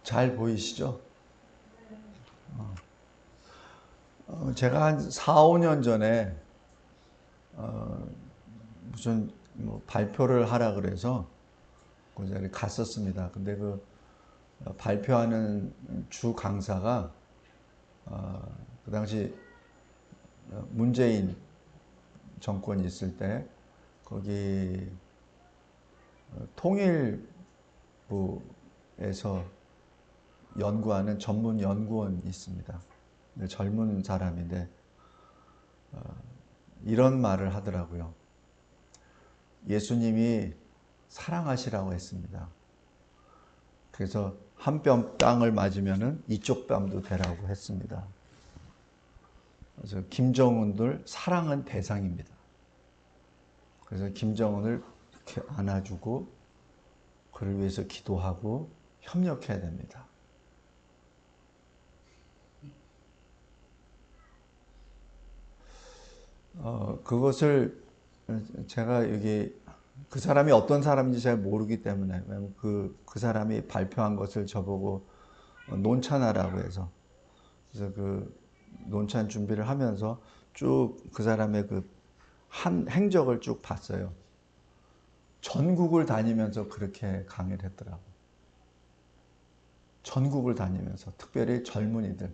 잘 보이시죠? 제가 한 4, 5년 전에 무슨 뭐 발표를 하라 그래서 그 자리에 갔었습니다. 근데 그 발표하는 주 강사가 그 당시 문재인 정권이 있을 때 거기 통일부에서 연구하는 전문 연구원이 있습니다. 젊은 사람인데 이런 말을 하더라고요. 예수님이 사랑하시라고 했습니다. 그래서 한 뼘 땅을 맞으면은 이쪽 뺨도 되라고 했습니다. 그래서 김정은들 사랑은 대상입니다. 그래서 김정은을 이렇게 안아주고 그를 위해서 기도하고 협력해야 됩니다. 그것을 제가 여기 그 사람이 어떤 사람인지 잘 모르기 때문에 그 사람이 발표한 것을 저보고 논찬하라고 해서 그래서 그 논찬 준비를 하면서 쭉 그 사람의 그 한 행적을 쭉 봤어요. 전국을 다니면서 그렇게 강의를 했더라고. 전국을 다니면서 특별히 젊은이들,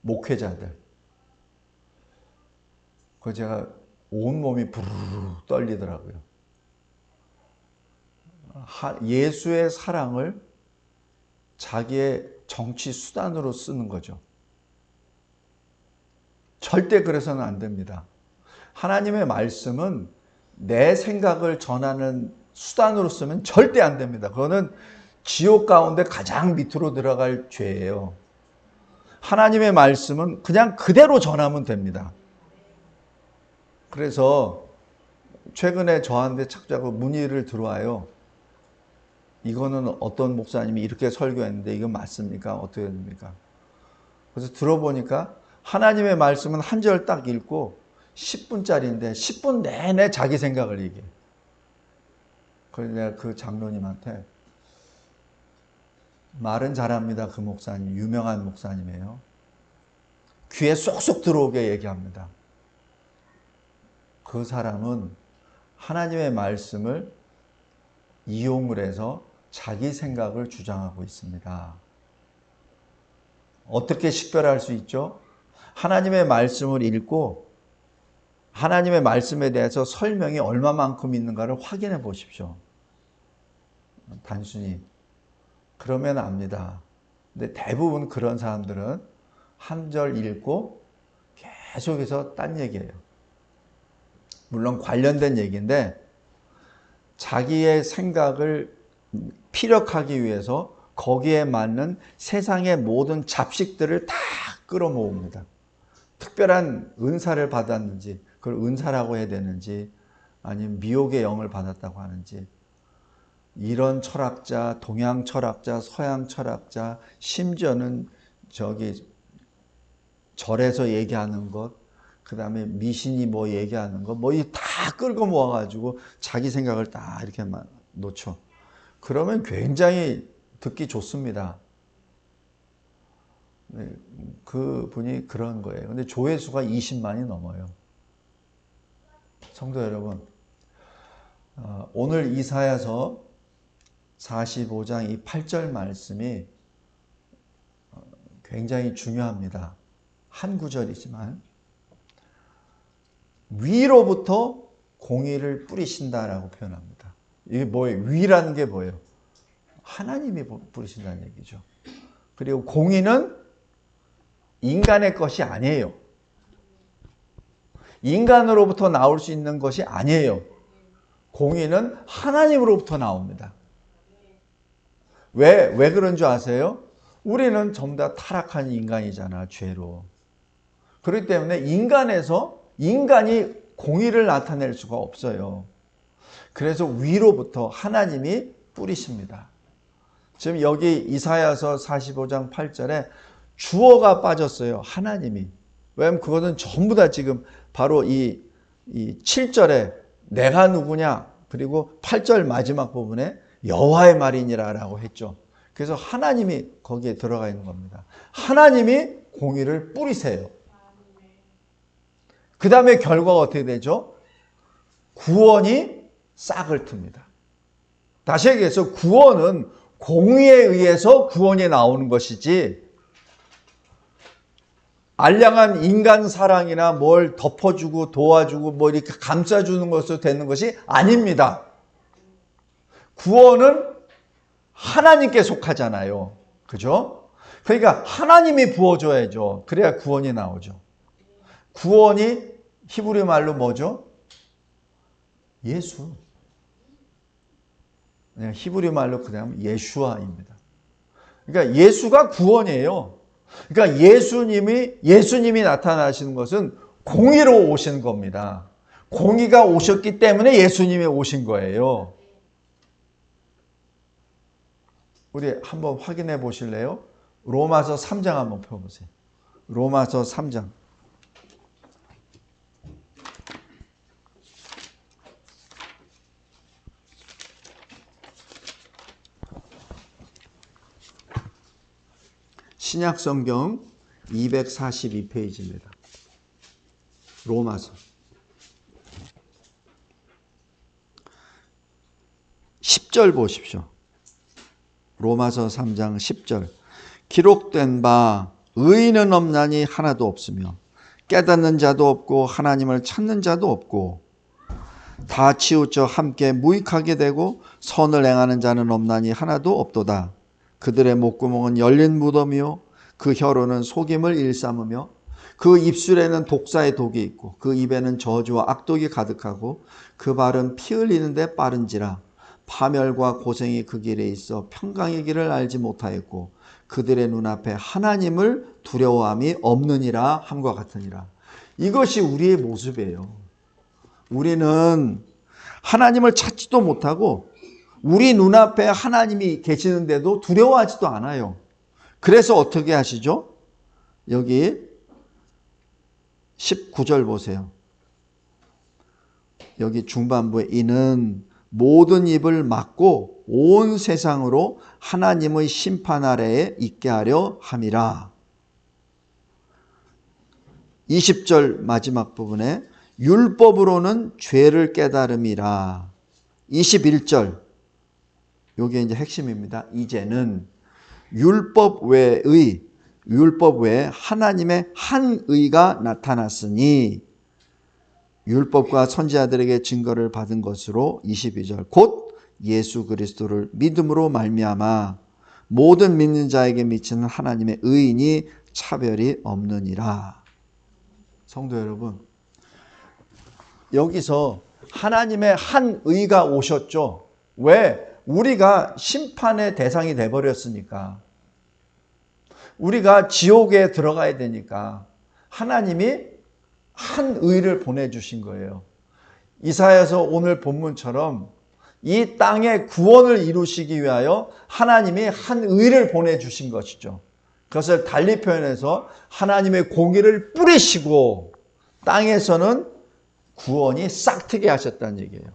목회자들. 그 제가 온몸이 부르르 떨리더라고요. 예수의 사랑을 자기의 정치 수단으로 쓰는 거죠. 절대 그래서는 안 됩니다. 하나님의 말씀은 내 생각을 전하는 수단으로 쓰면 절대 안 됩니다. 그거는 지옥 가운데 가장 밑으로 들어갈 죄예요. 하나님의 말씀은 그냥 그대로 전하면 됩니다. 그래서 최근에 저한테 자꾸 문의를 들어와요. 이거는 어떤 목사님이 이렇게 설교했는데 이건 맞습니까? 어떻게 됩니까? 그래서 들어보니까 하나님의 말씀은 한 절 딱 읽고 10분짜리인데 10분 내내 자기 생각을 얘기해. 그래서 내가 그 장로님한테 말은 잘합니다. 그 목사님 유명한 목사님이에요. 귀에 쏙쏙 들어오게 얘기합니다. 그 사람은 하나님의 말씀을 이용을 해서 자기 생각을 주장하고 있습니다. 어떻게 식별할 수 있죠? 하나님의 말씀을 읽고 하나님의 말씀에 대해서 설명이 얼마만큼 있는가를 확인해 보십시오. 단순히. 그러면 압니다. 근데 대부분 그런 사람들은 한 절 읽고 계속해서 딴 얘기예요. 물론 관련된 얘기인데 자기의 생각을 피력하기 위해서 거기에 맞는 세상의 모든 잡식들을 다 끌어모읍니다. 특별한 은사를 받았는지 그걸 은사라고 해야 되는지 아니면 미혹의 영을 받았다고 하는지 이런 철학자, 동양 철학자, 서양 철학자, 심지어는 저기 절에서 얘기하는 것, 그 다음에 미신이 뭐 얘기하는 것, 뭐 이 다 끌고 모아가지고 자기 생각을 다 이렇게 놓죠. 그러면 굉장히 듣기 좋습니다. 그 분이 그런 거예요. 근데 조회수가 20만이 넘어요. 성도 여러분, 오늘 이사야서 45장 이 8절 말씀이 굉장히 중요합니다. 한 구절이지만 위로부터 공의를 뿌리신다라고 표현합니다. 이게 뭐예요? 위라는 게 뭐예요? 하나님이 뿌리신다는 얘기죠. 그리고 공의는 인간의 것이 아니에요. 인간으로부터 나올 수 있는 것이 아니에요. 공의는 하나님으로부터 나옵니다. 왜 그런 줄 아세요? 우리는 전부 다 타락한 인간이잖아, 죄로. 그렇기 때문에 인간이 공의를 나타낼 수가 없어요. 그래서 위로부터 하나님이 뿌리십니다. 지금 여기 이사야서 45장 8절에 주어가 빠졌어요. 하나님이. 왜냐하면 그거는 전부 다 지금 바로 이 7절에 내가 누구냐 그리고 8절 마지막 부분에 여호와의 말이니라 라고 했죠. 그래서 하나님이 거기에 들어가 있는 겁니다. 하나님이 공의를 뿌리세요. 그 다음에 결과가 어떻게 되죠? 구원이 싹을 틉니다. 다시 얘기해서 구원은 공의에 의해서 구원이 나오는 것이지 알량한 인간 사랑이나 뭘 덮어주고 도와주고 뭐 이렇게 감싸주는 것으로 되는 것이 아닙니다. 구원은 하나님께 속하잖아요. 그죠? 그러니까 하나님이 부어줘야죠. 그래야 구원이 나오죠. 구원이 히브리 말로 뭐죠? 예수. 그냥 히브리 말로 그냥 예슈아입니다. 그러니까 예수가 구원이에요. 그러니까 예수님이 나타나시는 것은 공의로 오신 겁니다. 공의가 오셨기 때문에 예수님이 오신 거예요. 우리 한번 확인해 보실래요? 로마서 3장 한번 펴보세요. 로마서 3장. 신약성경 242페이지입니다. 로마서 10절 보십시오. 로마서 3장 10절. 기록된 바 의인은 없나니 하나도 없으며 깨닫는 자도 없고 하나님을 찾는 자도 없고 다 치우쳐 함께 무익하게 되고 선을 행하는 자는 없나니 하나도 없도다. 그들의 목구멍은 열린 무덤이요 그 혀로는 속임을 일삼으며 그 입술에는 독사의 독이 있고 그 입에는 저주와 악독이 가득하고 그 발은 피 흘리는데 빠른지라. 파멸과 고생이 그 길에 있어 평강의 길을 알지 못하였고 그들의 눈앞에 하나님을 두려워함이 없느니라 함과 같으니라. 이것이 우리의 모습이에요. 우리는 하나님을 찾지도 못하고 우리 눈앞에 하나님이 계시는데도 두려워하지도 않아요. 그래서 어떻게 하시죠? 여기 19절 보세요. 여기 중반부에 이는 모든 입을 막고 온 세상으로 하나님의 심판 아래에 있게 하려 함이라. 20절 마지막 부분에 율법으로는 죄를 깨달음이라. 21절 요게 이제 핵심입니다. 이제는 율법 외에 하나님의 한 의가 나타났으니 율법과 선지자들에게 증거를 받은 것으로 22절 곧 예수 그리스도를 믿음으로 말미암아 모든 믿는 자에게 미치는 하나님의 의인이 차별이 없느니라. 성도 여러분, 여기서 하나님의 한 의가 오셨죠. 왜? 우리가 심판의 대상이 돼버렸으니까. 우리가 지옥에 들어가야 되니까 하나님이 한 의를 보내주신 거예요. 이사야서 오늘 본문처럼 이 땅에 구원을 이루시기 위하여 하나님이 한 의를 보내주신 것이죠. 그것을 달리 표현해서 하나님의 공의를 뿌리시고 땅에서는 구원이 싹트게 하셨다는 얘기예요.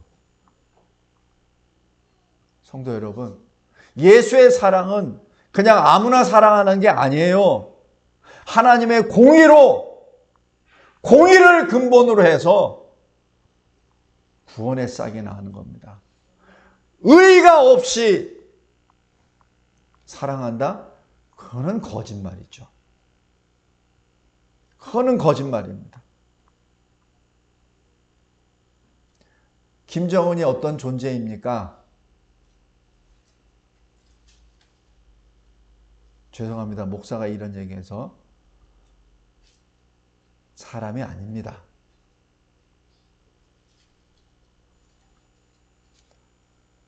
성도 여러분, 예수의 사랑은 그냥 아무나 사랑하는 게 아니에요. 하나님의 공의를 근본으로 해서 구원의 싹이 나는 겁니다. 의의가 없이 사랑한다? 그거는 거짓말이죠. 그거는 거짓말입니다. 김정은이 어떤 존재입니까? 죄송합니다. 목사가 이런 얘기해서 사람이 아닙니다.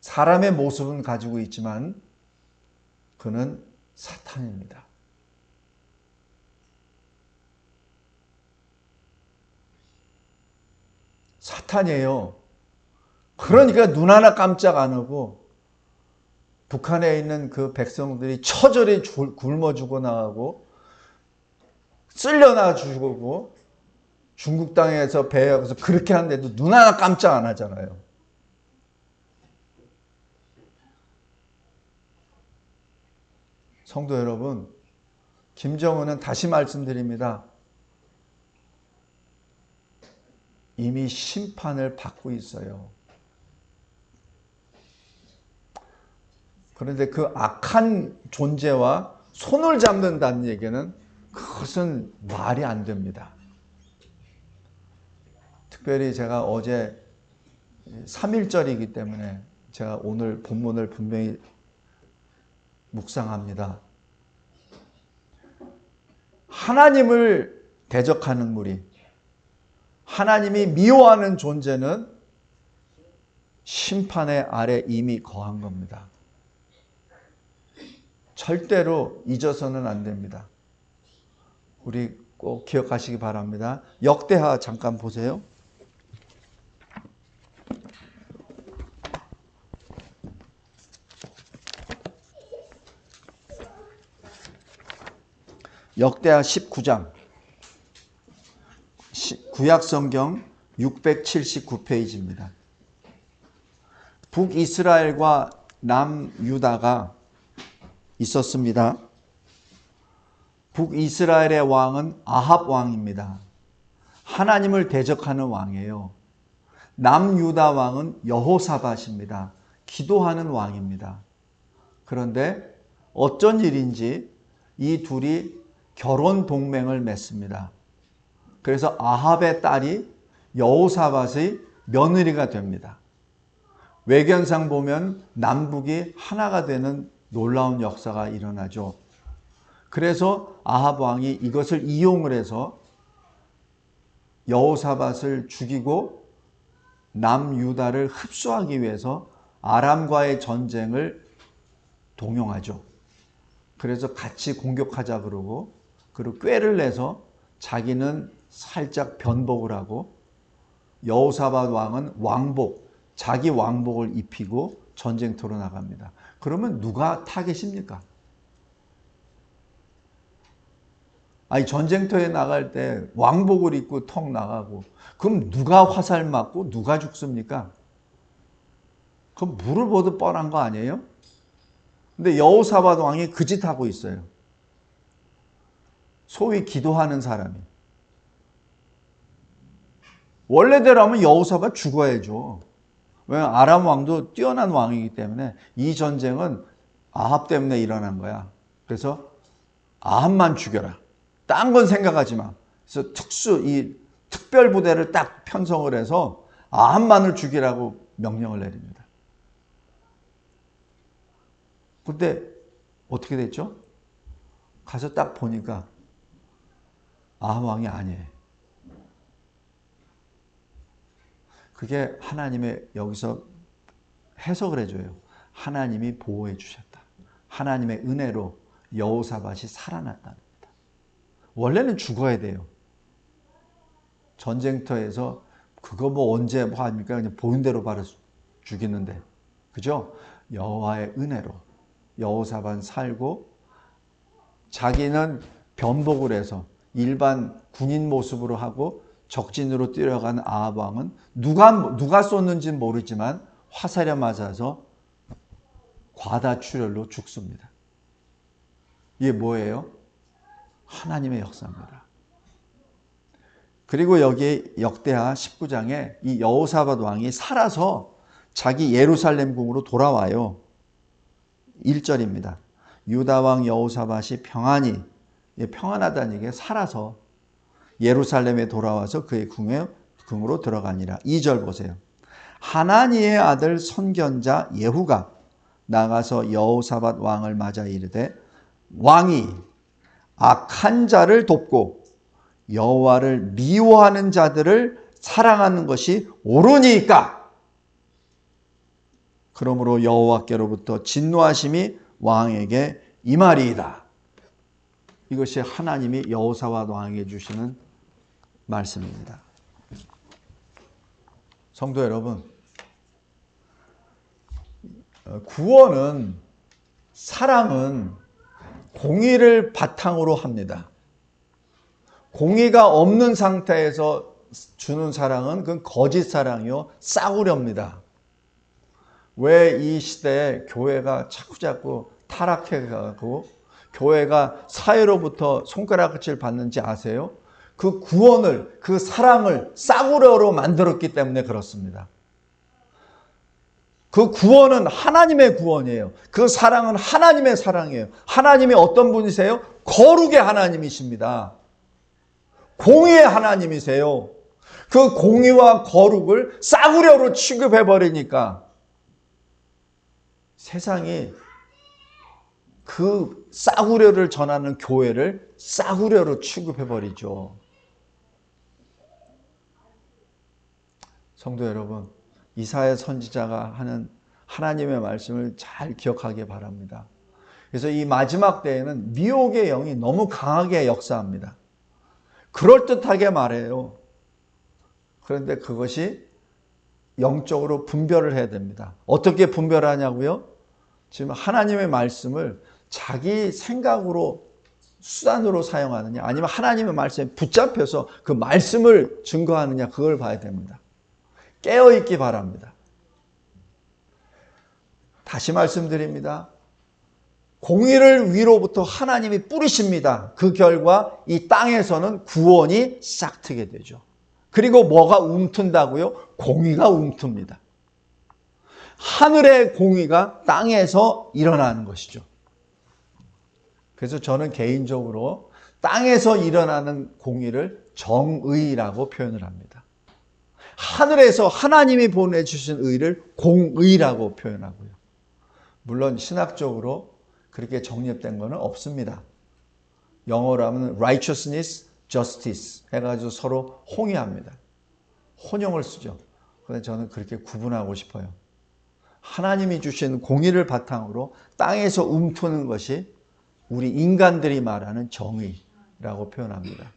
사람의 모습은 가지고 있지만 그는 사탄입니다. 사탄이에요. 그러니까 눈 하나 깜짝 안 하고 북한에 있는 그 백성들이 처절히 굶어 죽어나가고 쓸려나 죽고 중국 땅에서 배역해서 그렇게 하는데도 눈 하나 깜짝 안 하잖아요. 성도 여러분, 김정은은 다시 말씀드립니다. 이미 심판을 받고 있어요. 그런데 그 악한 존재와 손을 잡는다는 얘기는 그것은 말이 안 됩니다. 특별히 제가 어제 3.1절이기 때문에 제가 오늘 본문을 분명히 묵상합니다. 하나님을 대적하는 무리, 하나님이 미워하는 존재는 심판의 아래 이미 거한 겁니다. 절대로 잊어서는 안 됩니다. 우리 꼭 기억하시기 바랍니다. 역대하 잠깐 보세요. 역대하 19장 구약성경 679페이지입니다. 북이스라엘과 남유다가 있었습니다. 북이스라엘의 왕은 아합 왕입니다. 하나님을 대적하는 왕이에요. 남유다 왕은 여호사밧입니다. 기도하는 왕입니다. 그런데 어쩐 일인지 이 둘이 결혼 동맹을 맺습니다. 그래서 아합의 딸이 여호사밧의 며느리가 됩니다. 외견상 보면 남북이 하나가 되는 놀라운 역사가 일어나죠. 그래서 아합 왕이 이것을 이용을 해서 여호사밧을 죽이고 남유다를 흡수하기 위해서 아람과의 전쟁을 동용하죠. 그래서 같이 공격하자 그러고 꾀를 내서 자기는 살짝 변복을 하고 여호사밧 왕은 왕복, 자기 왕복을 입히고 전쟁터로 나갑니다. 그러면 누가 타겟입니까? 아니 전쟁터에 나갈 때 왕복을 입고 턱 나가고 그럼 누가 화살 맞고 누가 죽습니까? 그럼 물을 보듯 뻔한 거 아니에요? 근데 여호사밧 왕이 그 짓 하고 있어요. 소위 기도하는 사람이. 원래대로 하면 여호사밧 죽어야죠. 왜냐하면 아람 왕도 뛰어난 왕이기 때문에 이 전쟁은 아합 때문에 일어난 거야. 그래서 아합만 죽여라. 딴 건 생각하지 마. 그래서 특별 부대를 딱 편성을 해서 아합만을 죽이라고 명령을 내립니다. 근데 어떻게 됐죠? 가서 딱 보니까 아합 왕이 아니에요. 그게 하나님의 여기서 해석을 해줘요. 하나님이 보호해 주셨다. 하나님의 은혜로 여호사밧이 살아났다는 겁니다. 원래는 죽어야 돼요. 전쟁터에서 그거 뭐 언제 뭐 합니까? 그냥 보인 대로 바로 죽이는데. 그죠? 여호와의 은혜로 여호사밧 살고 자기는 변복을 해서 일반 군인 모습으로 하고 적진으로 뛰어간 아합 왕은 누가 쏜는지는 모르지만 화살에 맞아서 과다출혈로 죽습니다. 이게 뭐예요? 하나님의 역사입니다. 그리고 여기 역대하 19장에 이 여호사밧 왕이 살아서 자기 예루살렘 궁으로 돌아와요. 1절입니다. 유다 왕 여호사밧이 평안히, 평안하다는 얘기가 살아서 예루살렘에 돌아와서 그의 궁으로 들어가니라. 2절 보세요. 하나니의 아들 선견자 예후가 나가서 여호사밧 왕을 맞아 이르되 왕이 악한 자를 돕고 여호와를 미워하는 자들을 사랑하는 것이 옳으니까 그러므로 여호와께로부터 진노하심이 왕에게 임하리이다. 이것이 하나님이 여호사밧 왕에게 주시는 말씀입니다. 성도 여러분, 구원은, 사랑은 공의를 바탕으로 합니다. 공의가 없는 상태에서 주는 사랑은 그건 거짓 사랑이요, 싸구려입니다. 왜 이 시대에 교회가 자꾸자꾸 타락해가고 교회가 사회로부터 손가락질 받는지 아세요? 그 구원을, 그 사랑을 싸구려로 만들었기 때문에 그렇습니다. 그 구원은 하나님의 구원이에요. 그 사랑은 하나님의 사랑이에요. 하나님이 어떤 분이세요? 거룩의 하나님이십니다. 공의의 하나님이세요. 그 공의와 거룩을 싸구려로 취급해버리니까 세상이 그 싸구려를 전하는 교회를 싸구려로 취급해버리죠. 성도 여러분, 이사야 선지자가 하는 하나님의 말씀을 잘 기억하기 바랍니다. 그래서 이 마지막 때에는 미혹의 영이 너무 강하게 역사합니다. 그럴듯하게 말해요. 그런데 그것이 영적으로 분별을 해야 됩니다. 어떻게 분별하냐고요? 지금 하나님의 말씀을 자기 생각으로 수단으로 사용하느냐, 아니면 하나님의 말씀에 붙잡혀서 그 말씀을 증거하느냐, 그걸 봐야 됩니다. 깨어있기 바랍니다. 다시 말씀드립니다. 공의를 위로부터 하나님이 뿌리십니다. 그 결과 이 땅에서는 구원이 싹트게 되죠. 그리고 뭐가 움튼다고요? 공의가 움틉니다. 하늘의 공의가 땅에서 일어나는 것이죠. 그래서 저는 개인적으로 땅에서 일어나는 공의를 정의라고 표현을 합니다. 하늘에서 하나님이 보내주신 의를 공의라고 표현하고요. 물론 신학적으로 그렇게 정립된 것은 없습니다. 영어로 하면 righteousness, justice 해가지고 서로 홍의합니다. 혼용을 쓰죠. 그런데 저는 그렇게 구분하고 싶어요. 하나님이 주신 공의를 바탕으로 땅에서 움트는 것이 우리 인간들이 말하는 정의라고 표현합니다.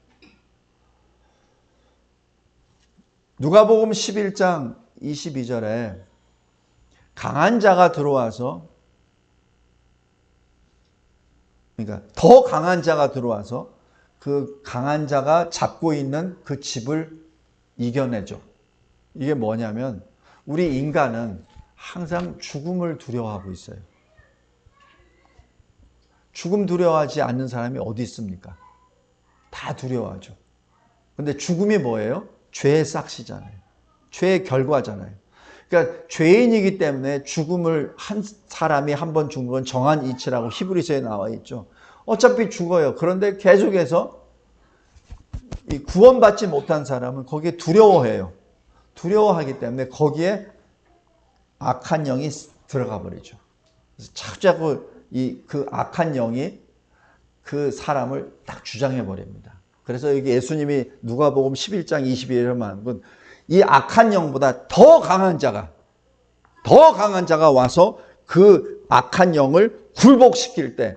누가복음 11장 22절에 강한 자가 들어와서, 그러니까 더 강한 자가 들어와서 그 강한 자가 잡고 있는 그 집을 이겨내죠. 이게 뭐냐면 우리 인간은 항상 죽음을 두려워하고 있어요. 죽음 두려워하지 않는 사람이 어디 있습니까? 다 두려워하죠. 근데 죽음이 뭐예요? 죄의 싹시잖아요. 죄의 결과잖아요. 그러니까 죄인이기 때문에 죽음을 한 사람이 한 번 죽는 건 정한 이치라고 히브리서에 나와 있죠. 어차피 죽어요. 그런데 계속해서 이 구원받지 못한 사람은 거기에 두려워해요. 두려워하기 때문에 거기에 악한 영이 들어가 버리죠. 그래서 자꾸 그 악한 영이 그 사람을 딱 주장해 버립니다. 그래서 여기 예수님이 누가복음 11장 22절에 말한 건 이 악한 영보다 더 강한 자가 와서 그 악한 영을 굴복시킬 때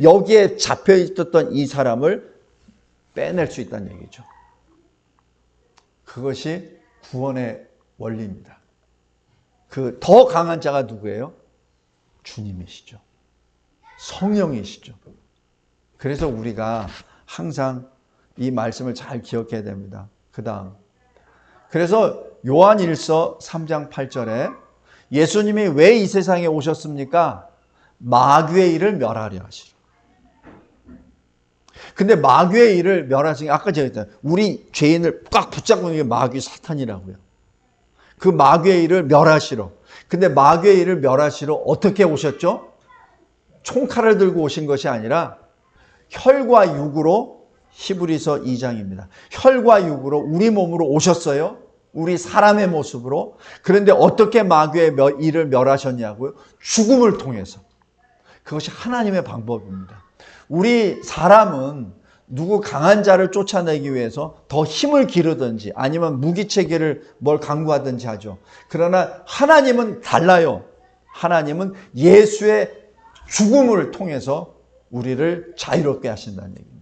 여기에 잡혀 있었던 이 사람을 빼낼 수 있다는 얘기죠. 그것이 구원의 원리입니다. 그 더 강한 자가 누구예요? 주님이시죠. 성령이시죠. 그래서 우리가 항상 이 말씀을 잘 기억해야 됩니다. 그 다음, 그래서 요한일서 3장 8절에 예수님이 왜 이 세상에 오셨습니까? 마귀의 일을 멸하려 하시려. 근데 마귀의 일을 멸하시는 게 아까 제가 했잖아요. 우리 죄인을 꽉 붙잡고 있는 게 마귀 사탄이라고요. 그 마귀의 일을 멸하시러. 근데 마귀의 일을 멸하시러 어떻게 오셨죠? 총칼을 들고 오신 것이 아니라 혈과 육으로, 히브리서 2장입니다. 혈과 육으로 우리 몸으로 오셨어요. 우리 사람의 모습으로. 그런데 어떻게 마귀의 일을 멸하셨냐고요? 죽음을 통해서. 그것이 하나님의 방법입니다. 우리 사람은 누구 강한 자를 쫓아내기 위해서 더 힘을 기르든지 아니면 무기체계를 뭘 강구하든지 하죠. 그러나 하나님은 달라요. 하나님은 예수의 죽음을 통해서 우리를 자유롭게 하신다는 얘기입니다.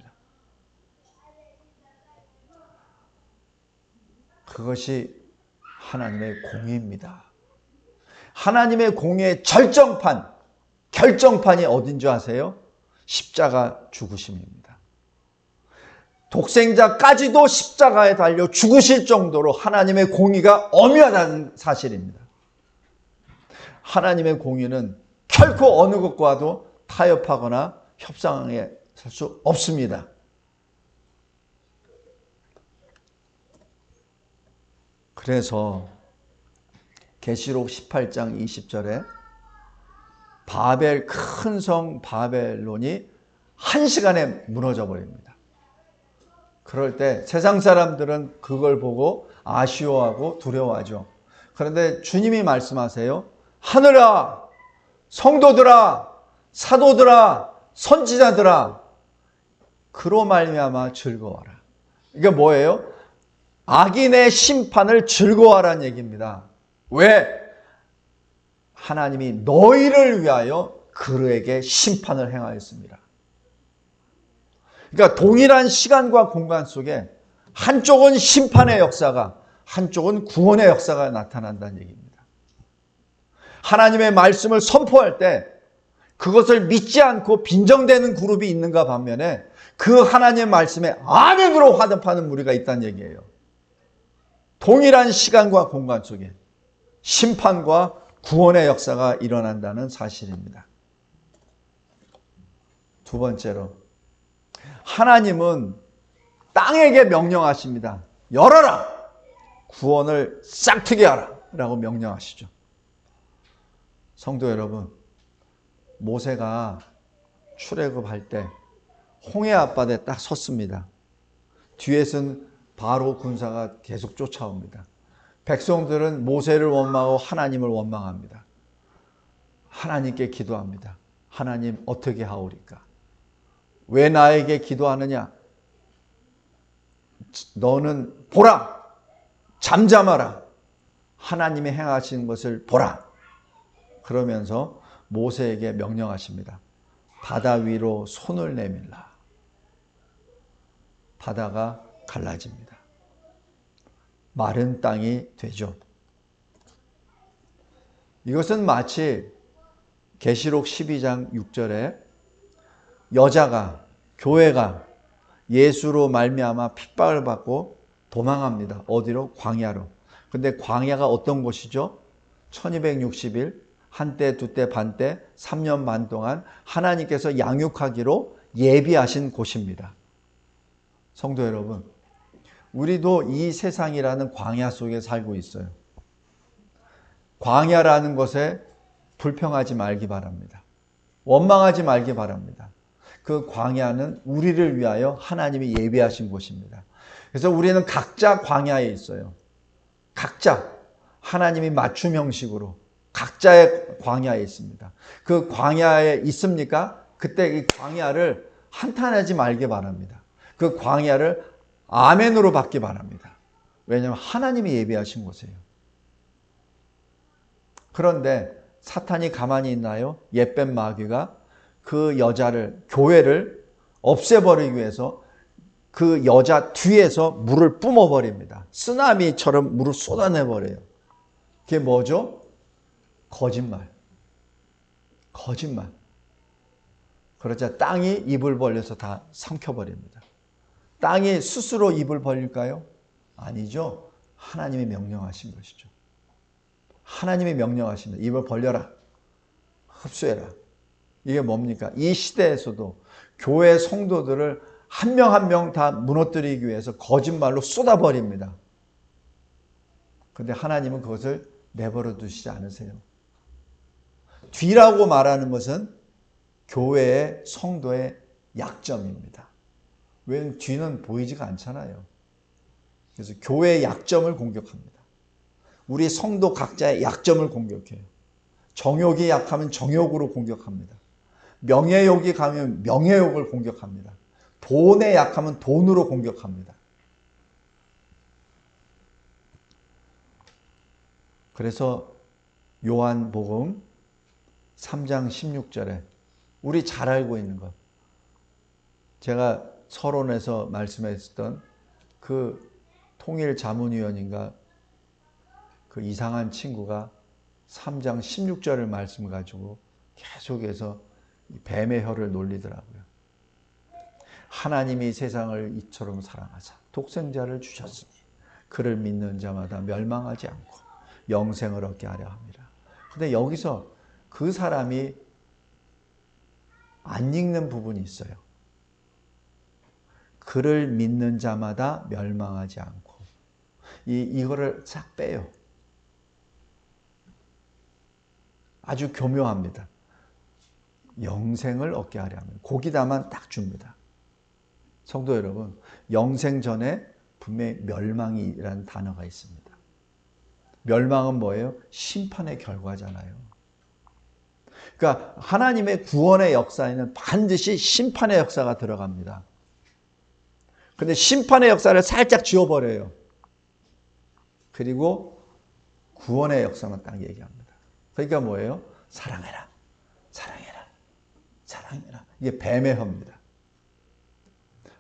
그것이 하나님의 공의입니다. 하나님의 공의의 결정판이 어딘 줄 아세요? 십자가 죽으심입니다. 독생자까지도 십자가에 달려 죽으실 정도로 하나님의 공의가 엄연한 사실입니다. 하나님의 공의는 결코 어느 것과도 타협하거나 협상에 설 수 없습니다. 그래서 계시록 18장 20절에 바벨 큰 성 바벨론이 한 시간에 무너져 버립니다. 그럴 때 세상 사람들은 그걸 보고 아쉬워하고 두려워하죠. 그런데 주님이 말씀하세요. 하늘아, 성도들아, 사도들아, 선지자들아, 그로 말미암아 즐거워하라. 이게 뭐예요? 악인의 심판을 즐거워하라는 얘기입니다. 왜? 하나님이 너희를 위하여 그에게 심판을 행하였습니다. 그러니까 동일한 시간과 공간 속에 한쪽은 심판의 역사가, 한쪽은 구원의 역사가 나타난다는 얘기입니다. 하나님의 말씀을 선포할 때 그것을 믿지 않고 빈정대는 그룹이 있는가 반면에 그 하나님의 말씀에 아멘으로 화답하는 무리가 있다는 얘기예요. 동일한 시간과 공간 속에 심판과 구원의 역사가 일어난다는 사실입니다. 두 번째로, 하나님은 땅에게 명령하십니다. 열어라! 구원을 싹트게 하라! 라고 명령하시죠. 성도 여러분, 모세가 출애굽할 때 홍해 앞바다에 딱 섰습니다. 뒤에서는 바로 군사가 계속 쫓아옵니다. 백성들은 모세를 원망하고 하나님을 원망합니다. 하나님께 기도합니다. 하나님 어떻게 하오리까? 왜 나에게 기도하느냐? 너는 보라! 잠잠하라! 하나님이 행하시는 것을 보라! 그러면서 모세에게 명령하십니다. 바다 위로 손을 내밀라. 바다가 갈라집니다. 마른 땅이 되죠. 이것은 마치 계시록 12장 6절에 여자가, 교회가 예수로 말미암아 핍박을 받고 도망합니다. 어디로? 광야로. 근데 광야가 어떤 곳이죠? 1260일, 한때, 두때, 반때, 3년 반 동안 하나님께서 양육하기로 예비하신 곳입니다. 성도 여러분, 우리도 이 세상이라는 광야 속에 살고 있어요. 광야라는 것에 불평하지 말기 바랍니다. 원망하지 말기 바랍니다. 그 광야는 우리를 위하여 하나님이 예비하신 곳입니다. 그래서 우리는 각자 광야에 있어요. 각자 하나님이 맞춤 형식으로 각자의 광야에 있습니다. 그 광야에 있습니까? 그때 이 광야를 한탄하지 말기 바랍니다. 그 광야를 아멘으로 받기 바랍니다. 왜냐하면 하나님이 예비하신 곳이에요. 그런데 사탄이 가만히 있나요? 옛뱀 마귀가 그 여자를, 교회를 없애버리기 위해서 그 여자 뒤에서 물을 뿜어버립니다. 쓰나미처럼 물을 쏟아내버려요. 그게 뭐죠? 거짓말. 거짓말. 그러자 땅이 입을 벌려서 다 삼켜버립니다. 땅이 스스로 입을 벌릴까요? 아니죠. 하나님이 명령하신 것이죠. 하나님이 명령하십니다. 입을 벌려라. 흡수해라. 이게 뭡니까? 이 시대에서도 교회 성도들을 한 명 한 명 다 무너뜨리기 위해서 거짓말로 쏟아버립니다. 그런데 하나님은 그것을 내버려 두시지 않으세요. 뒤라고 말하는 것은 교회의 성도의 약점입니다. 왜냐하면 뒤는 보이지가 않잖아요. 그래서 교회의 약점을 공격합니다. 우리 성도 각자의 약점을 공격해요. 정욕이 약하면 정욕으로 공격합니다. 명예욕이 강하면 명예욕을 공격합니다. 돈에 약하면 돈으로 공격합니다. 그래서 요한복음 3장 16절에 우리 잘 알고 있는 것, 제가 서론에서 말씀했던 그 통일자문위원인가 그 이상한 친구가 3장 16절을 말씀 가지고 계속해서 뱀의 혀를 놀리더라고요. 하나님이 세상을 이처럼 사랑하사 독생자를 주셨으니 그를 믿는 자마다 멸망하지 않고 영생을 얻게 하려 합니다. 근데 여기서 그 사람이 안 읽는 부분이 있어요. 그를 믿는 자마다 멸망하지 않고. 이거를 싹 빼요. 아주 교묘합니다. 영생을 얻게 하려 하면 거기다만 딱 줍니다. 성도 여러분, 영생 전에 분명히 멸망이라는 단어가 있습니다. 멸망은 뭐예요? 심판의 결과잖아요. 그러니까 하나님의 구원의 역사에는 반드시 심판의 역사가 들어갑니다. 근데 심판의 역사를 살짝 지워버려요. 그리고 구원의 역사만 딱 얘기합니다. 그러니까 뭐예요? 사랑해라, 사랑해라, 사랑해라. 이게 뱀의 허입니다.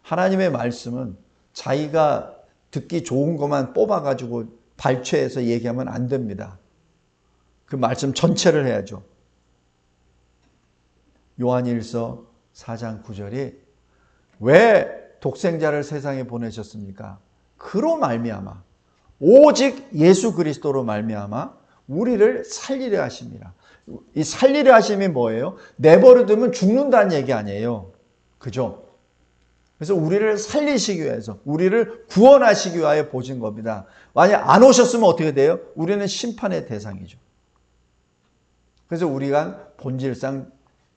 하나님의 말씀은 자기가 듣기 좋은 것만 뽑아가지고 발췌해서 얘기하면 안 됩니다. 그 말씀 전체를 해야죠. 요한일서 4장 9절이 왜 독생자를 세상에 보내셨습니까? 그로 말미암아 오직 예수 그리스도로 말미암아 우리를 살리려 하십니다. 이 살리려 하심이 뭐예요? 내버려 두면 죽는다는 얘기 아니에요. 그죠? 그래서 우리를 살리시기 위해서, 우리를 구원하시기 위하여 보신 겁니다. 만약 안 오셨으면 어떻게 돼요? 우리는 심판의 대상이죠. 그래서 우리가 본질상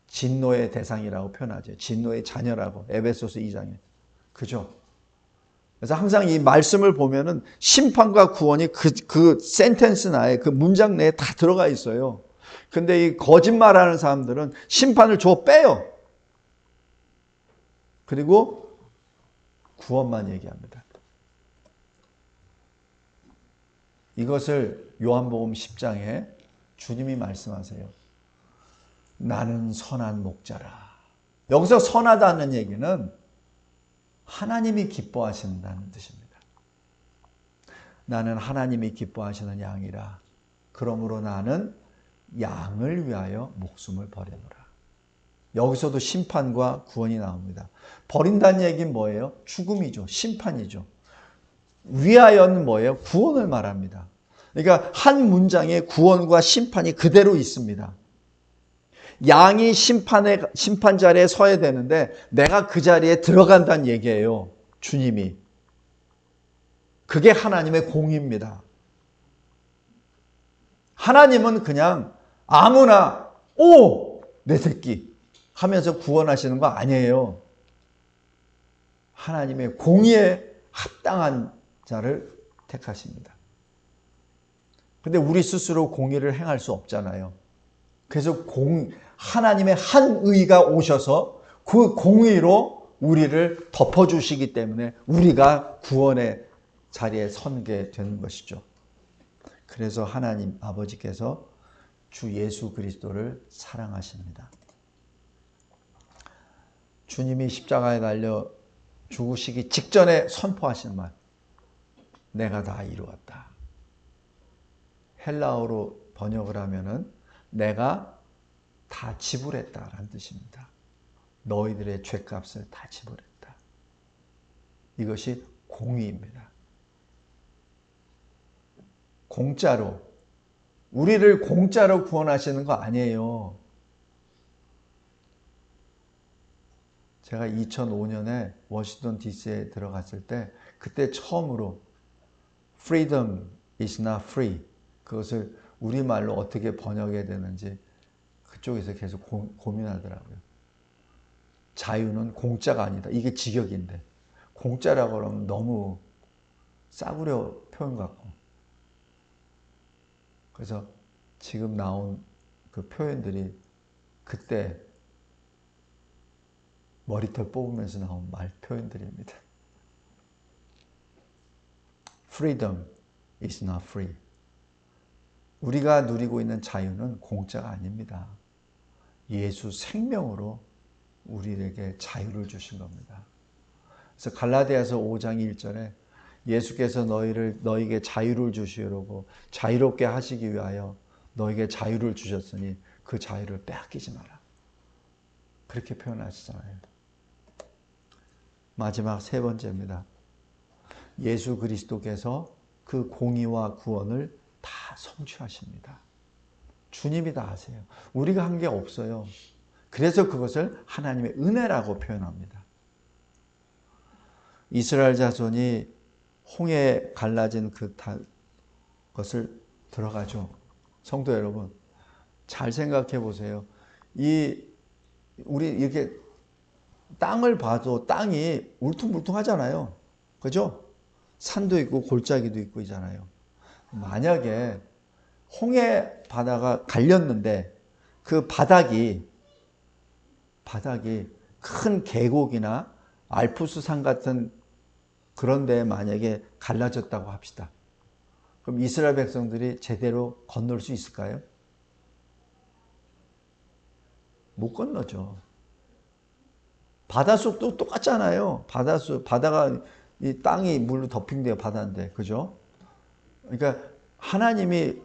진노의 대상이라고 표현하죠. 진노의 자녀라고 에베소서 2장에. 그죠? 그래서 항상 이 말씀을 보면은 심판과 구원이 그 센텐스 나에, 그 문장 내에 다 들어가 있어요. 근데 이 거짓말하는 사람들은 심판을 빼요. 그리고 구원만 얘기합니다. 이것을 요한복음 10장에 주님이 말씀하세요. 나는 선한 목자라. 여기서 선하다는 얘기는 하나님이 기뻐하신다는 뜻입니다. 나는 하나님이 기뻐하시는 양이라. 그러므로 나는 양을 위하여 목숨을 버리노라. 여기서도 심판과 구원이 나옵니다. 버린다는 얘기는 뭐예요? 죽음이죠. 심판이죠. 위하여는 뭐예요? 구원을 말합니다. 그러니까 한 문장에 구원과 심판이 그대로 있습니다. 양이 심판 자리에 서야 되는데 내가 그 자리에 들어간다는 얘기예요. 주님이. 그게 하나님의 공의입니다. 하나님은 그냥 아무나 오! 내 새끼 하면서 구원하시는 거 아니에요. 하나님의 공의에 합당한 자를 택하십니다. 근데 우리 스스로 공의를 행할 수 없잖아요. 그래서 하나님의 한 의가 오셔서 그 공의로 우리를 덮어주시기 때문에 우리가 구원의 자리에 서게 되는 것이죠. 그래서 하나님 아버지께서 주 예수 그리스도를 사랑하십니다. 주님이 십자가에 달려 죽으시기 직전에 선포하신 말, 내가 다 이루었다. 헬라어로 번역을 하면은 내가 다 지불했다라는 뜻입니다. 너희들의 죄값을 다 지불했다. 이것이 공의입니다. 공짜로, 우리를 공짜로 구원하시는 거 아니에요. 제가 2005년에 워싱턴 DC에 들어갔을 때 그때 처음으로 freedom is not free, 그것을 우리말로 어떻게 번역해야 되는지 그쪽에서 계속 고민하더라고요. 자유는 공짜가 아니다. 이게 직역인데 공짜라고 그러면 너무 싸구려 표현 같고, 그래서 지금 나온 그 표현들이 그때 머리털 뽑으면서 나온 말 표현들입니다. Freedom is not free. 우리가 누리고 있는 자유는 공짜가 아닙니다. 예수 생명으로 우리에게 자유를 주신 겁니다. 그래서 갈라디아서 5장 1절에 예수께서 너희에게 자유를 주시려고 자유롭게 하시기 위하여 너희에게 자유를 주셨으니 그 자유를 빼앗기지 마라. 그렇게 표현하시잖아요. 마지막 세 번째입니다. 예수 그리스도께서 그 공의와 구원을 다 성취하십니다. 주님이 다 하세요. 우리가 한 게 없어요. 그래서 그것을 하나님의 은혜라고 표현합니다. 이스라엘 자손이 홍해에 갈라진 것을 들어가죠. 성도 여러분, 잘 생각해 보세요. 우리 이렇게 땅을 봐도 땅이 울퉁불퉁하잖아요. 그죠? 산도 있고 골짜기도 있고 있잖아요. 만약에 홍해 바다가 갈렸는데 그 바닥이 큰 계곡이나 알프스산 같은 그런 데에 만약에 갈라졌다고 합시다. 그럼 이스라엘 백성들이 제대로 건널 수 있을까요? 못 건너죠. 바닷속도 똑같잖아요. 바다가 이 땅이 물로 덮인 데가 바다인데, 그죠? 그러니까 하나님이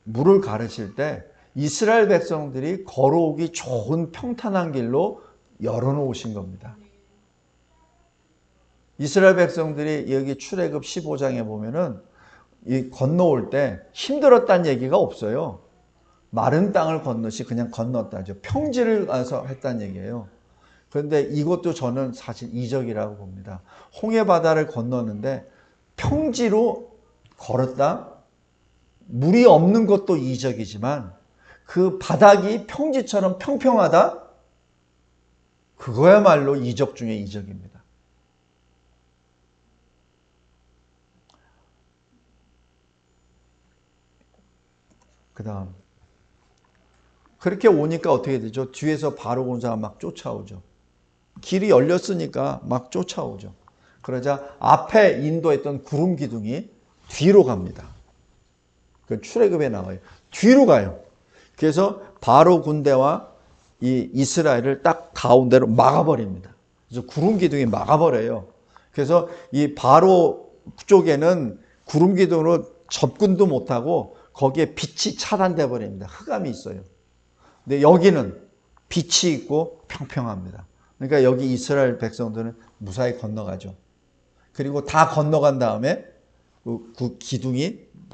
물을 가르칠 때 이스라엘 백성들이 걸어오기 좋은 평탄한 길로 열어놓으신 겁니다. 이스라엘 백성들이 여기 출애굽 15장에 보면은 이 건너올 때 힘들었다는 얘기가 없어요. 마른 땅을 건너시 그냥 건넜다죠. 평지를 가서 했다는 얘기예요. 그런데 이것도 저는 사실 이적이라고 봅니다. 홍해 바다를 건너는데 평지로 걸었다? 물이 없는 것도 이적이지만 그 바닥이 평지처럼 평평하다? 그거야말로 이적 중에 이적입니다. 그 다음 그렇게 오니까 어떻게 되죠? 뒤에서 바로 온 사람 막 쫓아오죠. 길이 열렸으니까 막 쫓아오죠. 그러자 앞에 인도했던 구름 기둥이 뒤로 갑니다. 그 출애굽에 나와요. 뒤로 가요. 그래서 바로 군대와 이 이스라엘을 딱 가운데로 막아버립니다. 그래서 구름 기둥이 막아버려요. 그래서 이 바로 쪽에는 구름 기둥으로 접근도 못하고 거기에 빛이 차단돼 버립니다. 흑암이 있어요. 근데 여기는 빛이 있고 평평합니다. 그러니까 여기 이스라엘 백성들은 무사히 건너가죠. 그리고 다 건너간 다음에 그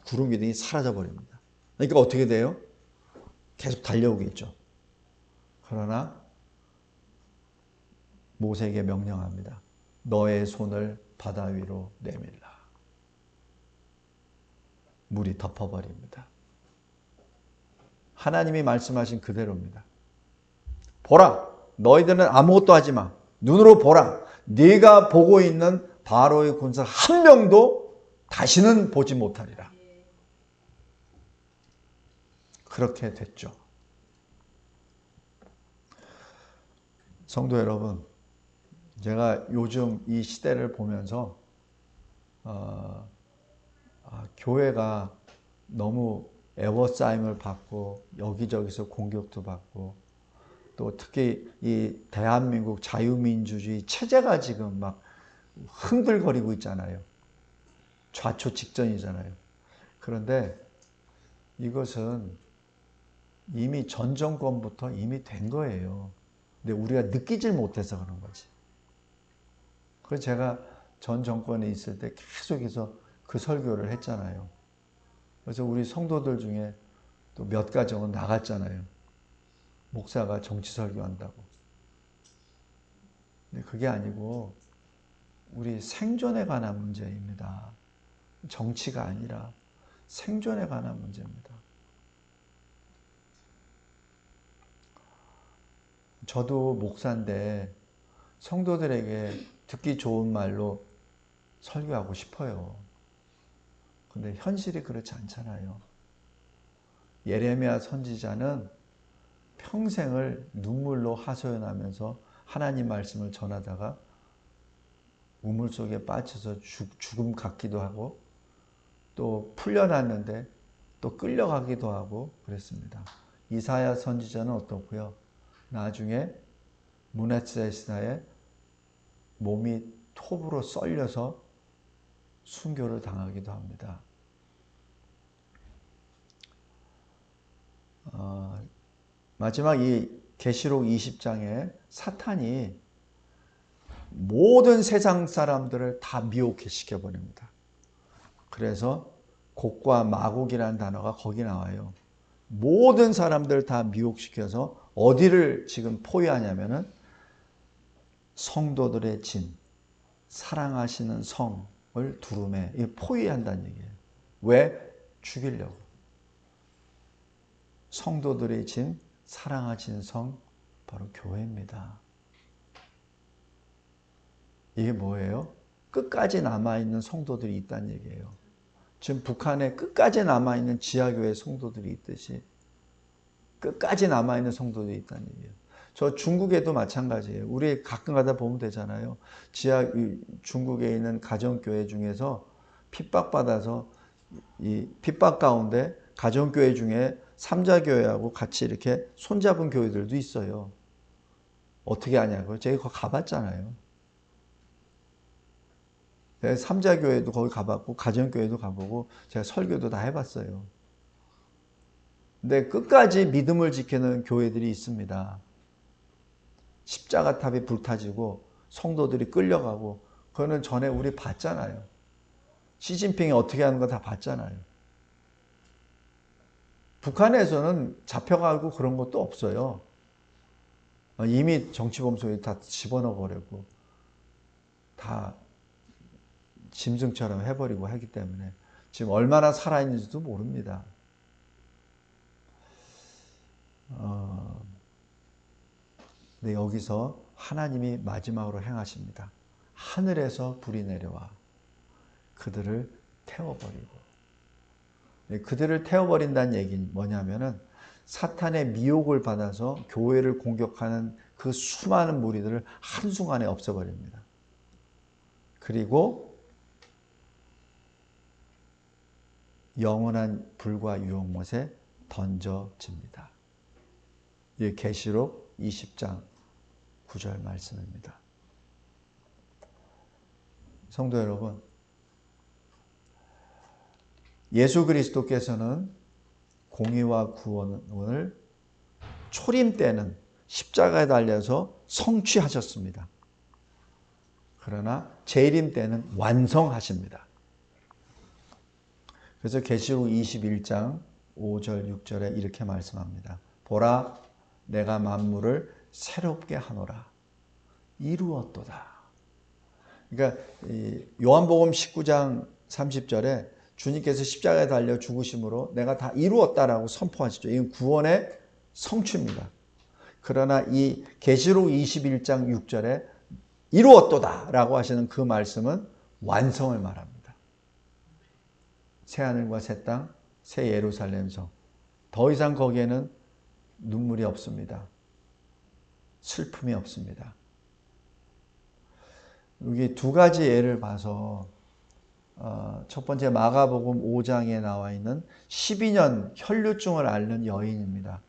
구름 기둥이 사라져 버립니다. 그러니까 어떻게 돼요? 계속 달려오겠죠. 그러나 모세에게 명령합니다. 너의 손을 바다 위로 내밀라. 물이 덮어버립니다. 하나님이 말씀하신 그대로입니다. 보라, 너희들은 아무것도 하지 마. 눈으로 보라. 네가 보고 있는 바로의 군사 한 명도 다시는 보지 못하리라. 그렇게 됐죠. 성도 여러분, 제가 요즘 이 시대를 보면서 교회가 너무 애워싸임을 받고 여기저기서 공격도 받고 또 특히 이 대한민국 자유민주주의 체제가 지금 막 흔들거리고 있잖아요. 좌초 직전이잖아요. 그런데 이것은 이미 전 정권부터 이미 된 거예요. 근데 우리가 느끼질 못해서 그런 거지. 그래서 제가 전 정권에 있을 때 계속해서 그 설교를 했잖아요. 그래서 우리 성도들 중에 또 몇 가정은 나갔잖아요. 목사가 정치 설교한다고. 근데 그게 아니고 우리 생존에 관한 문제입니다. 정치가 아니라 생존에 관한 문제입니다. 저도 목사인데 성도들에게 듣기 좋은 말로 설교하고 싶어요. 근데 현실이 그렇지 않잖아요. 예레미야 선지자는 평생을 눈물로 하소연하면서 하나님 말씀을 전하다가 우물 속에 빠져서 죽음 같기도 하고 또 풀려났는데 또 끌려가기도 하고 그랬습니다. 이사야 선지자는 어떻고요? 나중에 문하세시나의 몸이 톱으로 썰려서 순교를 당하기도 합니다. 마지막 이 계시록 20장에 사탄이 모든 세상 사람들을 다 미혹해 시켜버립니다. 그래서 곡과 마곡이라는 단어가 거기 나와요. 모든 사람들 다 미혹시켜서 어디를 지금 포위하냐면은 성도들의 짐, 사랑하시는 성을 두루매 포위한다는 얘기예요. 왜? 죽이려고. 성도들의 짐, 사랑하시는 성, 바로 교회입니다. 이게 뭐예요? 끝까지 남아있는 성도들이 있다는 얘기예요. 지금 북한에 끝까지 남아있는 지하교회 성도들이 있듯이 끝까지 남아있는 성도들이 있다는 얘기예요. 저 중국에도 마찬가지예요. 우리 가끔 가다 보면 되잖아요. 중국에 있는 가정교회 중에서 핍박받아서 이 핍박 가운데 가정교회 중에 삼자교회하고 같이 이렇게 손잡은 교회들도 있어요. 어떻게 하냐고요? 제가 거기 가봤잖아요. 삼자교회도 거기 가봤고 가정교회도 가보고 제가 설교도 다 해봤어요. 근데 끝까지 믿음을 지키는 교회들이 있습니다. 십자가탑이 불타지고 성도들이 끌려가고 그거는 전에 우리 봤잖아요. 시진핑이 어떻게 하는 거 다 봤잖아요. 북한에서는 잡혀가고 그런 것도 없어요. 이미 정치범 속에 다 집어넣어 버리고 다 짐승처럼 해버리고 하기 때문에 지금 얼마나 살아있는지도 모릅니다. 근데 여기서 하나님이 마지막으로 행하십니다. 하늘에서 불이 내려와 그들을 태워버리고. 그들을 태워버린다는 얘기는 뭐냐면은 사탄의 미혹을 받아서 교회를 공격하는 그 수많은 무리들을 한순간에 없애버립니다. 그리고 영원한 불과 유혹못에 던져집니다. 이 계시록 20장 9절 말씀입니다. 성도 여러분, 예수 그리스도께서는 공의와 구원을 초림 때는 십자가에 달려서 성취하셨습니다. 그러나 재림 때는 완성하십니다. 그래서 계시록 21장 5절 6절에 이렇게 말씀합니다. 보라 내가 만물을 새롭게 하노라 이루었도다. 그러니까 요한복음 19장 30절에 주님께서 십자가에 달려 죽으심으로 내가 다 이루었다라고 선포하시죠. 이건 구원의 성취입니다. 그러나 이 계시록 21장 6절에 이루었도다라고 하시는 그 말씀은 완성을 말합니다. 새 하늘과 새 땅, 새 예루살렘 성. 더 이상 거기에는 눈물이 없습니다. 슬픔이 없습니다. 여기 두 가지 예를 봐서 첫 번째 마가복음 5장에 나와 있는 12년 혈류증을 앓는 여인입니다.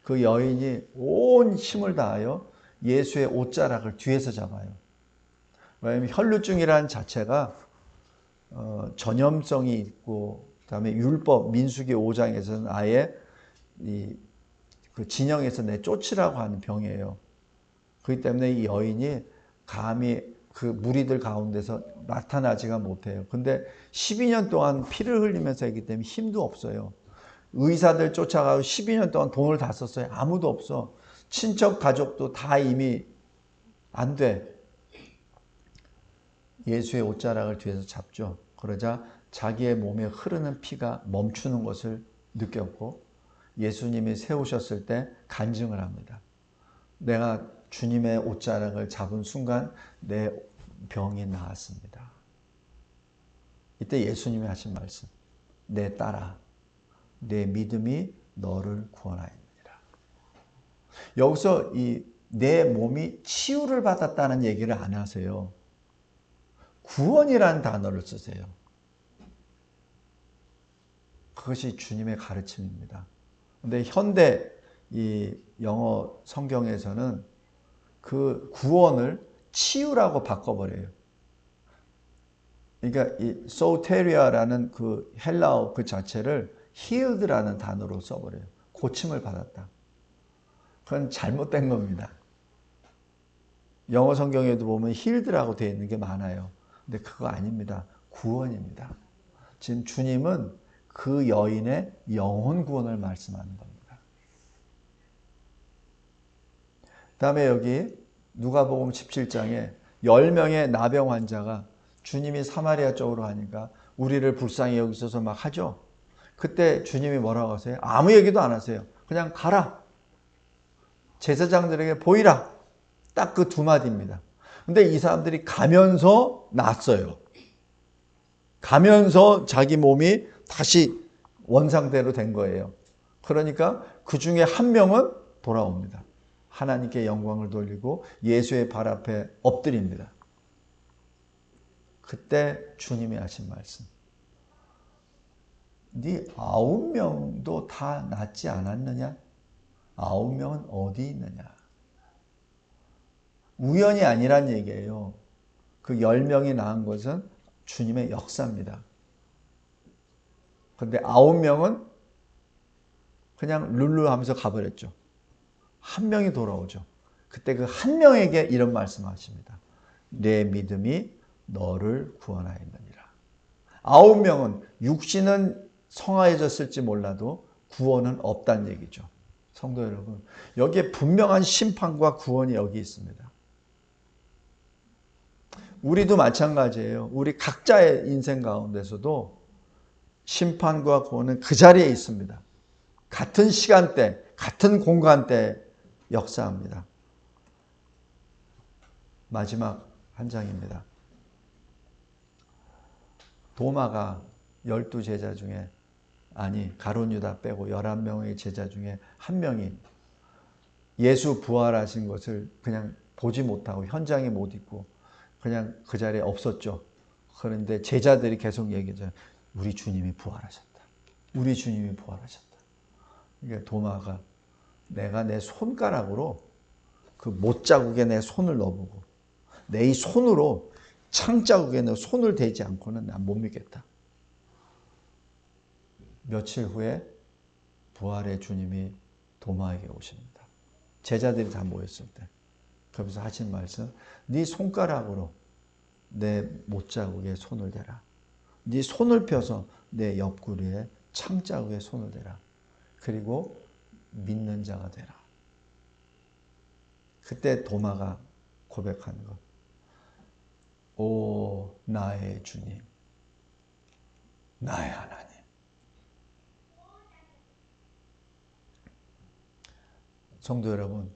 그 여인이 온 힘을 다하여 예수의 옷자락을 뒤에서 잡아요. 왜냐하면 혈류증이라는 자체가 전염성이 있고 그다음에 율법 민수기 5장에서는 아예 그 진영에서 내쫓으라고 하는 병이에요. 그렇기 때문에 이 여인이 감히 그 무리들 가운데서 나타나지가 못해요. 근데 12년 동안 피를 흘리면서 했기 때문에 힘도 없어요. 의사들 쫓아가고 12년 동안 돈을 다 썼어요. 아무도 없어. 친척 가족도 다 이미 안 돼. 예수의 옷자락을 뒤에서 잡죠. 그러자 자기의 몸에 흐르는 피가 멈추는 것을 느꼈고 예수님이 세우셨을 때 간증을 합니다. 내가 주님의 옷자락을 잡은 순간 내 병이 나았습니다. 이때 예수님이 하신 말씀, 내 딸아, 내 믿음이 너를 구원하였느니라. 여기서 내 몸이 치유를 받았다는 얘기를 안 하세요. 구원이라는 단어를 쓰세요. 그것이 주님의 가르침입니다. 근데 현대 이 영어 성경에서는 그 구원을 치유라고 바꿔버려요. 그러니까 이 소테리아라는 그 헬라어 그 자체를 healed라는 단어로 써버려요. 고침을 받았다. 그건 잘못된 겁니다. 영어 성경에도 보면 healed라고 되어 있는 게 많아요. 근데 그거 아닙니다. 구원입니다. 지금 주님은 그 여인의 영혼 구원을 말씀하는 겁니다. 다음에 여기 누가복음 17장에 10명의 나병 환자가 주님이 사마리아 쪽으로 가니까 우리를 불쌍히 여기셔서 막 하죠. 그때 주님이 뭐라고 하세요? 아무 얘기도 안 하세요. 그냥 가라. 제사장들에게 보이라. 딱 그 두 마디입니다. 근데 이 사람들이 가면서 낫어요. 가면서 자기 몸이 다시 원상대로 된 거예요. 그러니까 그 중에 한 명은 돌아옵니다. 하나님께 영광을 돌리고 예수의 발 앞에 엎드립니다. 그때 주님이 하신 말씀. 네 9명도 다 낫지 않았느냐? 9명은 어디 있느냐? 우연이 아니란 얘기예요. 그 10명이 나은 것은 주님의 역사입니다. 그런데 9명은 그냥 룰루 하면서 가버렸죠. 한 명이 돌아오죠. 그때 그 한 명에게 이런 말씀하십니다. 내 믿음이 너를 구원하였느니라. 9명은 육신은 성화해졌을지 몰라도 구원은 없다는 얘기죠. 성도 여러분, 여기에 분명한 심판과 구원이 여기 있습니다. 우리도 마찬가지예요. 우리 각자의 인생 가운데서도 심판과 구원은 그 자리에 있습니다. 같은 시간대, 같은 공간대 역사합니다. 마지막 한 장입니다. 도마가 12제자 중에, 아니 가룟 유다 빼고 11명의 제자 중에 한 명이 예수 부활하신 것을 그냥 보지 못하고 현장에 못 있고 그냥 그 자리에 없었죠. 그런데 제자들이 계속 얘기하죠. 우리 주님이 부활하셨다. 우리 주님이 부활하셨다. 그러니까 도마가 내가 내 손가락으로 그 못자국에 내 손을 넣어보고 내 이 손으로 창자국에 내 손을 대지 않고는 난 못 믿겠다. 며칠 후에 부활의 주님이 도마에게 오십니다. 제자들이 다 모였을 때. 그러면서 하신 말씀, 네 손가락으로 내 못자국에 손을 대라. 네 손을 펴서 내 옆구리에 창자국에 손을 대라. 그리고 믿는 자가 되라. 그때 도마가 고백하는 것. 오 나의 주님, 나의 하나님. 성도 여러분,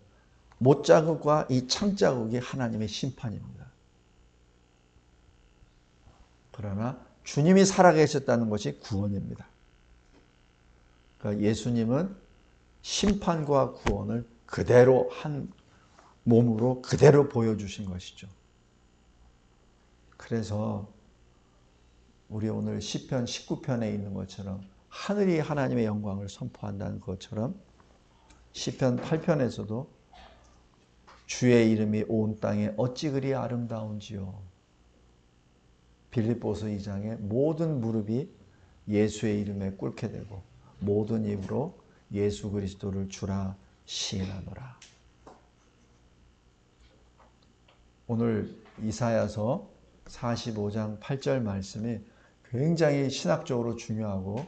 못자국과 이 창자국이 하나님의 심판입니다. 그러나 주님이 살아계셨다는 것이 구원입니다. 그러니까 예수님은 심판과 구원을 그대로 한 몸으로 그대로 보여주신 것이죠. 그래서 우리 오늘 시편 19편에 있는 것처럼 하늘이 하나님의 영광을 선포한다는 것처럼 시편 8편에서도 주의 이름이 온 땅에 어찌 그리 아름다운지요. 빌립보서 2장에 모든 무릎이 예수의 이름에 꿇게 되고 모든 입으로 예수 그리스도를 주라 시인하노라. 오늘 이사야서 45장 8절 말씀이 굉장히 신학적으로 중요하고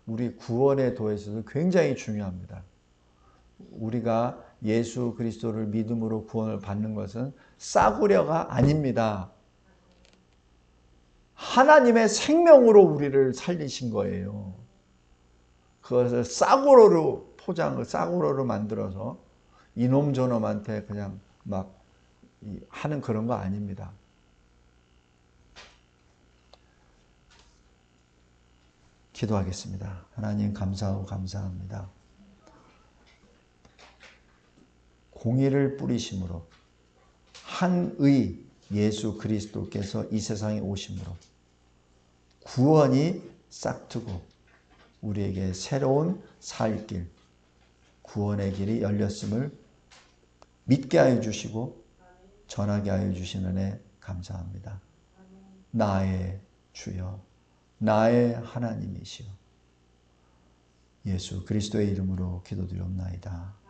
우리 구원의 도에서도 굉장히 중요합니다. 우리가 예수 그리스도를 믿음으로 구원을 받는 것은 싸구려가 아닙니다. 하나님의 생명으로 우리를 살리신 거예요. 그것을 싸구려로 포장을 싸구려로 만들어서 이놈 저놈한테 그냥 막 하는 그런 거 아닙니다. 기도하겠습니다. 하나님 감사하고 감사합니다. 공의를 뿌리심으로 한의 예수 그리스도께서 이 세상에 오심으로 구원이 싹트고 우리에게 새로운 살 길, 구원의 길이 열렸음을 믿게 하여 주시고 전하게 하여 주신 은혜 감사합니다. 나의 주여, 나의 하나님이시여, 예수 그리스도의 이름으로 기도드리옵나이다.